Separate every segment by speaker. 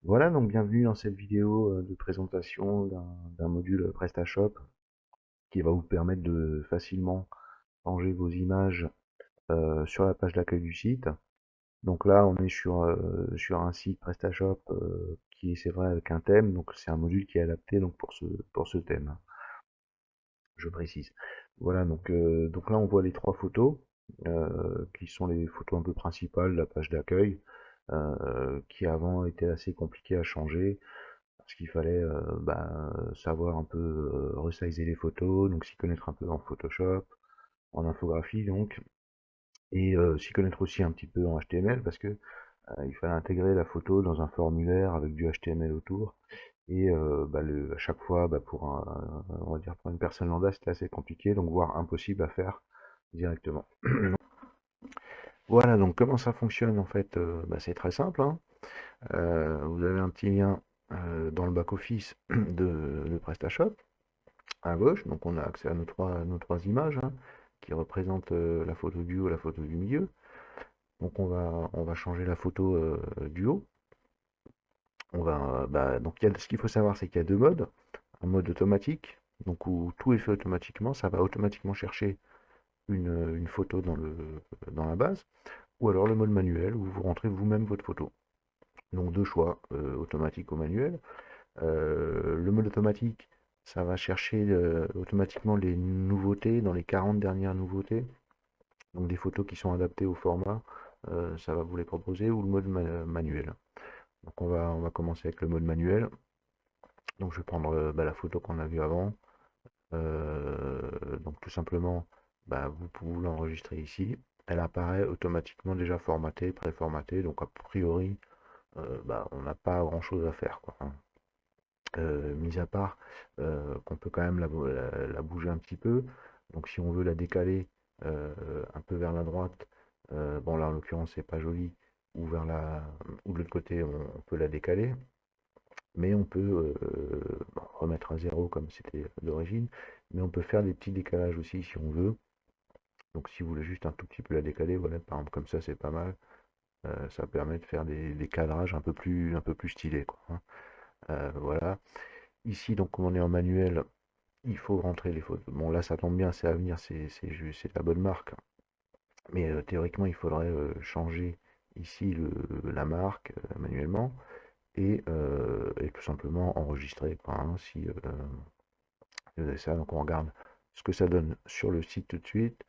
Speaker 1: Voilà, donc bienvenue dans cette vidéo de présentation d'un module PrestaShop qui va vous permettre de facilement ranger vos images sur la page d'accueil du site. Donc là, on est sur un site PrestaShop qui est, c'est vrai, avec un thème, donc c'est un module qui est adapté donc pour ce thème, je précise. Voilà, donc là, on voit les trois photos qui sont les photos un peu principales de la page d'accueil, qui avant étaient assez compliquées à changer parce qu'il fallait savoir un peu resizer les photos, donc s'y connaître un peu en Photoshop, en infographie donc, et s'y connaître aussi un petit peu en HTML parce que il fallait intégrer la photo dans un formulaire avec du HTML autour. Et à chaque fois, on va dire pour une personne lambda, c'était assez compliqué, donc voire impossible à faire directement. Voilà, donc comment ça fonctionne en fait? C'est très simple, hein. Vous avez un petit lien dans le back-office de PrestaShop à gauche, donc on a accès à nos trois images hein, qui représentent la photo du haut et la photo du milieu. Donc on va changer la photo du haut. Ce qu'il faut savoir, c'est qu'il y a deux modes. Un mode automatique, donc où tout est fait automatiquement, ça va automatiquement chercher une photo dans la base, ou alors le mode manuel où vous rentrez vous-même votre photo. Donc deux choix, automatique ou manuel. Le mode automatique, ça va chercher automatiquement les nouveautés, dans les 40 dernières nouveautés, donc des photos qui sont adaptées au format, ça va vous les proposer, ou le mode manuel. Donc on va commencer avec le mode manuel. Donc je vais prendre la photo qu'on a vue avant. Donc tout simplement, vous pouvez l'enregistrer ici. Elle apparaît automatiquement déjà formatée, préformatée, donc a priori, on n'a pas grand-chose à faire, quoi, hein. Mis à part qu'on peut quand même la bouger un petit peu. Donc si on veut la décaler un peu vers la droite, bon là en l'occurrence c'est pas joli, ou vers ou de l'autre côté on peut la décaler, mais on peut remettre à zéro comme c'était d'origine, mais on peut faire des petits décalages aussi si on veut. Donc si vous voulez juste un tout petit peu la décaler, voilà, par exemple comme ça c'est pas mal. Ça permet de faire des cadrages un peu plus stylés, quoi, hein. Voilà. Ici, donc, comme on est en manuel, il faut rentrer les photos. Bon, là, ça tombe bien, c'est à venir, c'est la bonne marque. Mais théoriquement, il faudrait changer ici la marque manuellement et tout simplement enregistrer, quoi, hein, si vous avez ça. Donc, on regarde ce que ça donne sur le site tout de suite.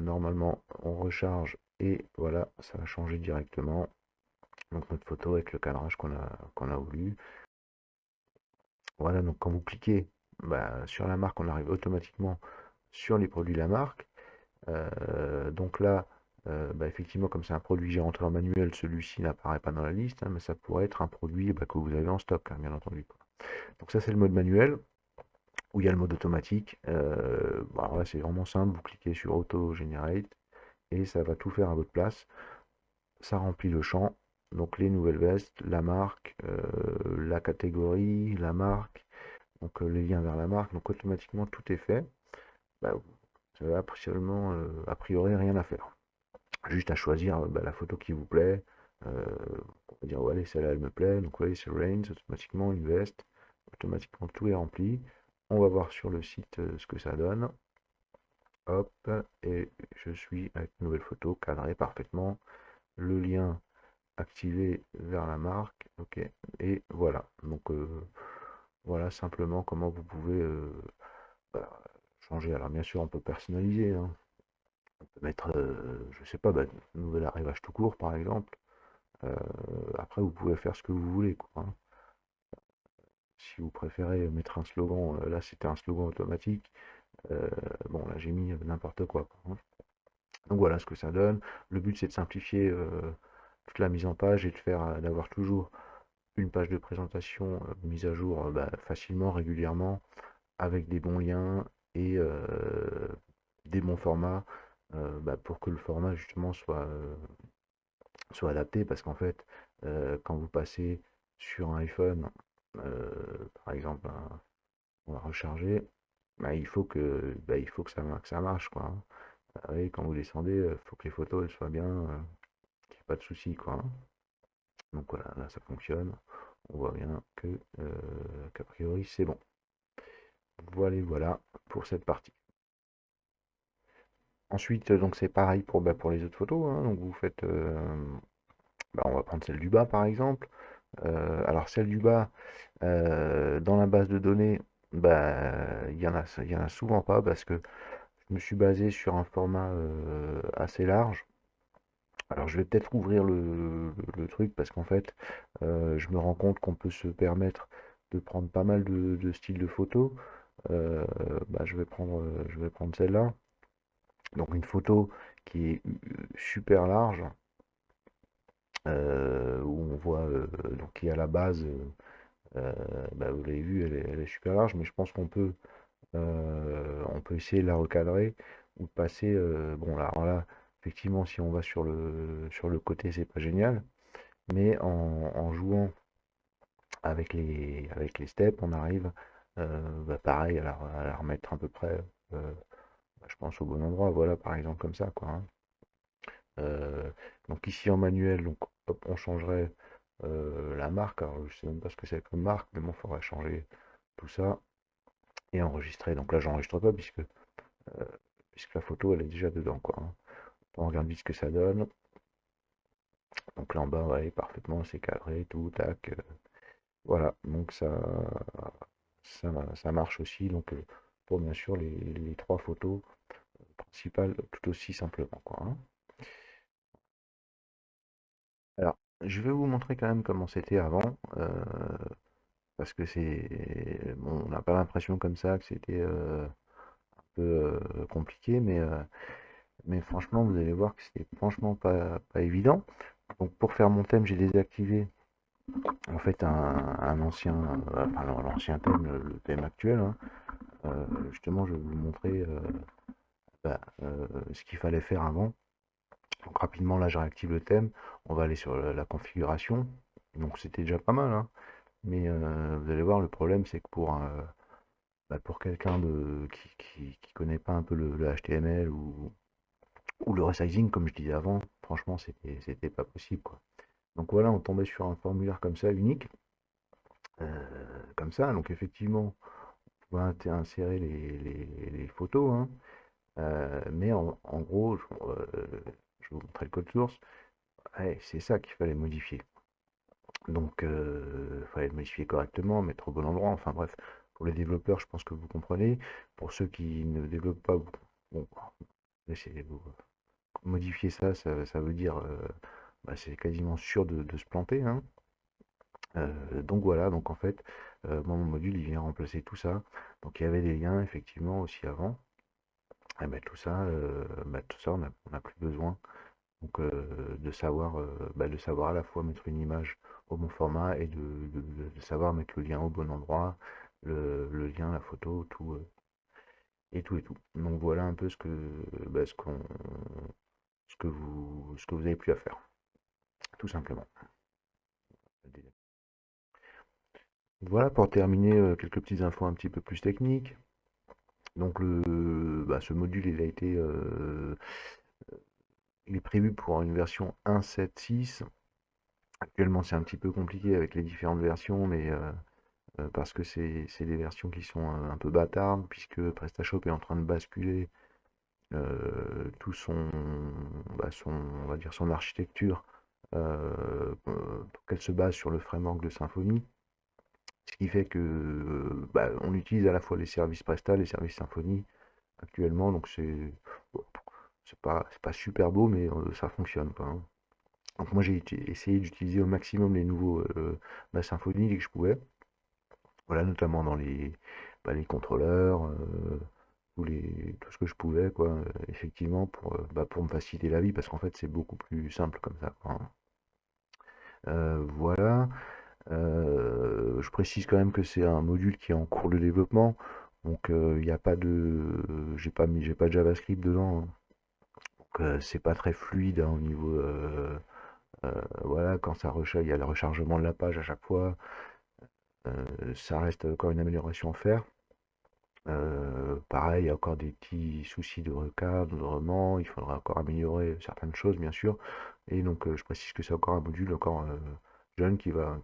Speaker 1: Normalement, on recharge et voilà, ça va changer directement. Donc, notre photo avec le cadrage qu'on a voulu. Voilà, donc quand vous cliquez sur la marque, on arrive automatiquement sur les produits de la marque. Donc là, effectivement, comme c'est un produit que j'ai rentré en manuel, celui-ci n'apparaît pas dans la liste, hein, mais ça pourrait être un produit que vous avez en stock, hein, bien entendu, quoi. Donc ça, c'est le mode manuel, où il y a le mode automatique. Alors là, c'est vraiment simple, vous cliquez sur Auto Generate, et ça va tout faire à votre place. Ça remplit le champ, donc les nouvelles vestes, la marque, la catégorie, la marque, donc les liens vers la marque, donc automatiquement tout est fait. Vous avez absolument, a priori, rien à faire. Juste à choisir la photo qui vous plaît. On peut dire, ouais, allez, celle-là, elle me plaît. Donc, oui, c'est Range, automatiquement, une veste. Automatiquement, tout est rempli. On va voir sur le site ce que ça donne. Hop, et je suis avec une nouvelle photo cadrée parfaitement. Le lien activé vers la marque. Ok, et voilà. Donc, voilà simplement comment vous pouvez bah, changer. Alors, bien sûr, on peut personnaliser, hein. Mettre, je sais pas, nouvel arrivage tout court, par exemple. Euh, Après, vous pouvez faire ce que vous voulez, quoi, hein. Si vous préférez mettre un slogan, là c'était un slogan automatique. Euh, bon, là j'ai mis n'importe quoi, hein. Donc voilà ce que ça donne. Le but c'est de simplifier toute la mise en page et de faire d'avoir toujours une page de présentation mise à jour facilement, régulièrement, avec des bons liens et des bons formats pour que le format justement soit adapté parce qu'en fait, quand vous passez sur un iPhone, par exemple, on va recharger, il faut que ça marche, quoi, hein. Oui, quand vous descendez, il faut que les photos elles soient bien, qu'il n'y ait pas de soucis, quoi, hein. Donc voilà, là ça fonctionne. On voit bien que qu'a priori c'est bon. Voilà pour cette partie. Ensuite, donc c'est pareil pour les autres photos, hein. Donc vous faites, on va prendre celle du bas par exemple. Alors celle du bas, dans la base de données, il y en a souvent pas parce que je me suis basé sur un format assez large. Alors je vais peut-être ouvrir le truc parce qu'en fait, je me rends compte qu'on peut se permettre de prendre pas mal de styles de photos. Euh, je vais prendre celle-là. Donc une photo qui est super large, où on voit donc qui à la base, vous l'avez vu, elle est super large, mais je pense qu'on peut essayer de la recadrer ou de passer. Bon là, alors là, effectivement, si on va sur le côté, c'est pas génial, mais en jouant avec les steps, on arrive, pareil, à la remettre à peu près, je pense au bon endroit. Voilà, par exemple comme ça, quoi, hein. Euh, donc ici en manuel, donc hop, on changerait la marque. Alors je sais même pas ce que c'est comme marque, mais bon, il faudrait changer tout ça et enregistrer. Donc là, j'enregistre pas puisque la photo elle est déjà dedans, quoi, hein. On regarde vite ce que ça donne. Donc là en bas, ouais, parfaitement, c'est cadré, tout, tac. Voilà, donc ça marche aussi. Donc pour bien sûr les trois photos principales tout aussi simplement, quoi, hein. Alors, je vais vous montrer quand même comment c'était avant. Parce que bon, on n'a pas l'impression comme ça que c'était un peu compliqué, mais franchement, vous allez voir que c'était franchement pas évident. Donc pour faire mon thème, j'ai désactivé en fait un ancien, enfin non, l'ancien thème, le thème actuel, hein. Justement, je vais vous montrer ce qu'il fallait faire avant. Donc rapidement, là, je réactive le thème. On va aller sur la configuration. Donc c'était déjà pas mal, hein. Mais vous allez voir, le problème, c'est que pour quelqu'un qui connaît pas un peu le HTML ou le resizing, comme je disais avant, franchement, c'était pas possible, quoi. Donc voilà, on tombait sur un formulaire comme ça, unique, comme ça. Donc effectivement, on pouvait insérer les photos, hein, mais en gros, je vais vous montrer le code source. Ouais, c'est ça qu'il fallait modifier. Donc, il fallait le modifier correctement, mettre au bon endroit. Enfin bref, pour les développeurs, je pense que vous comprenez. Pour ceux qui ne développent pas, bon, laissez-vous modifier ça, ça veut dire, c'est quasiment sûr de se planter, hein. Donc voilà, donc en fait, moi, mon module, il vient remplacer tout ça. Donc il y avait des liens, effectivement, aussi avant. Et tout ça, on n'a plus besoin. Donc de savoir à la fois mettre une image au bon format et de savoir mettre le lien au bon endroit, le lien, la photo, tout, et tout et tout. Donc voilà un peu ce que vous avez plus à faire, tout simplement. Voilà pour terminer, quelques petites infos un petit peu plus techniques. Donc ce module, il est prévu pour une version 1.7.6. Actuellement, c'est un petit peu compliqué avec les différentes versions, mais parce que c'est des versions qui sont un peu bâtardes, puisque PrestaShop est en train de basculer tout on va dire son architecture, pour qu'elle se base sur le framework de Symfony. Ce qui fait que on utilise à la fois les services Presta, les services Symfony actuellement, donc c'est pas super beau, mais ça fonctionne, quoi, hein. Donc moi j'ai essayé d'utiliser au maximum les nouveaux Symfony dès que je pouvais. Voilà, notamment dans les contrôleurs, tout ce que je pouvais, quoi, effectivement, pour me faciliter la vie, parce qu'en fait c'est beaucoup plus simple comme ça, quoi, hein. Voilà. Je précise quand même que c'est un module qui est en cours de développement, donc il n'y a pas j'ai pas de JavaScript dedans, hein. Donc c'est pas très fluide, hein, au niveau, voilà, quand il y a le rechargement de la page à chaque fois. Ça reste encore une amélioration à faire. Pareil, il y a encore des petits soucis de recadrement, il faudra encore améliorer certaines choses, bien sûr. Et donc, je précise que c'est encore un module encore jeune qui va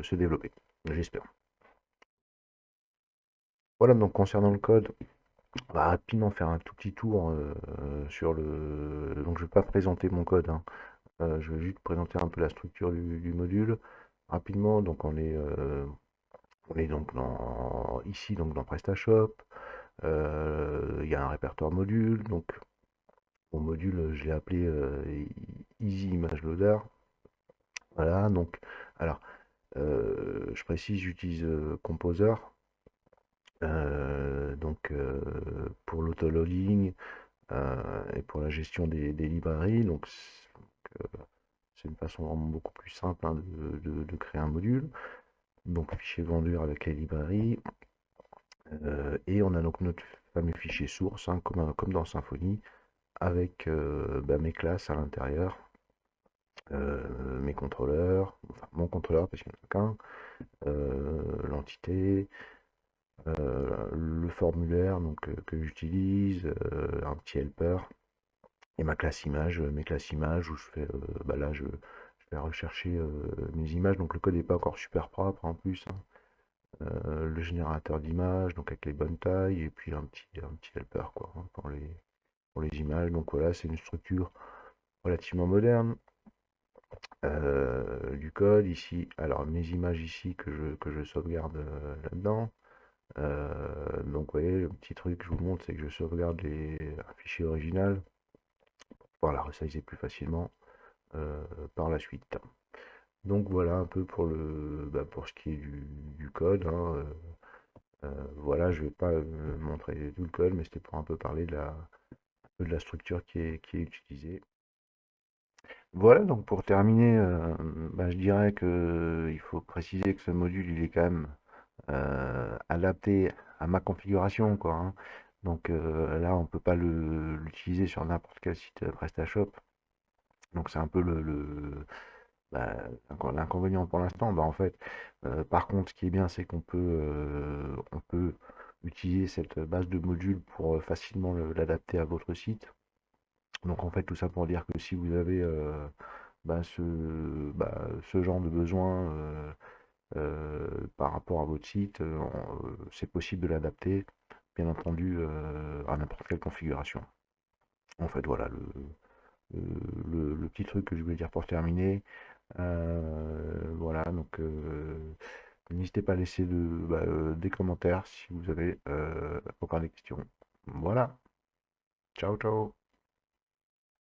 Speaker 1: se développer, j'espère. Voilà, donc concernant le code, on va rapidement faire un tout petit tour sur le... Donc je ne vais pas présenter mon code, hein. Je vais juste présenter un peu la structure du module rapidement. Donc on est donc ici donc dans PrestaShop. Il y a un répertoire module. Donc mon module, je l'ai appelé Easy Image Loader. Voilà, donc alors je précise, j'utilise Composer. Pour l'autoloading et pour la gestion des librairies. Donc c'est une façon vraiment beaucoup plus simple, hein, de créer un module. Donc fichier vendeur avec les librairies. Et on a donc notre fameux fichier source, hein, comme dans Symfony, avec mes classes à l'intérieur, mes contrôleurs, enfin mon contrôleur parce qu'il n'y en a qu'un, l'entité, le formulaire donc, que j'utilise, un petit helper, et ma classe image, mes classes images où je fais, là je vais rechercher mes images, donc le code n'est pas encore super propre en plus, hein. Le générateur d'images, donc avec les bonnes tailles, et puis un petit helper quoi, hein, pour les images. Donc voilà, c'est une structure relativement moderne du code ici. Alors mes images ici que je sauvegarde là-dedans. Donc vous voyez, le petit truc que je vous montre, c'est que je sauvegarde un fichier original pour pouvoir la resizer plus facilement par la suite. Donc voilà un peu pour pour ce qui est du code, hein. Voilà, je vais pas montrer tout le code, mais c'était pour un peu parler un peu de la structure qui est utilisée. Voilà, donc pour terminer, je dirais que il faut préciser que ce module, il est quand même adapté à ma configuration, quoi, hein. Donc là, on peut pas l'utiliser sur n'importe quel site PrestaShop. Donc c'est un peu bah, l'inconvénient pour l'instant. En fait, par contre, ce qui est bien, c'est on peut utiliser cette base de modules pour facilement l'adapter à votre site. Donc en fait, tout ça pour dire que si vous avez bah, ce, ce genre de besoin par rapport à votre site, c'est possible de l'adapter, bien entendu, à n'importe quelle configuration. En fait, voilà le petit truc que je voulais dire pour terminer. Voilà, donc n'hésitez pas à laisser des commentaires si vous avez encore des questions. Voilà, ciao ciao.